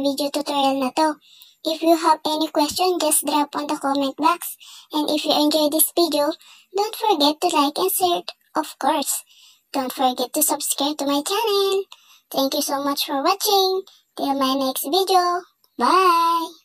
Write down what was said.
video tutorial na to. If you have any question, just drop on the comment box. And if you enjoyed this video, don't forget to like and share, of course. Don't forget to subscribe to my channel. Thank you so much for watching. Till my next video. Bye!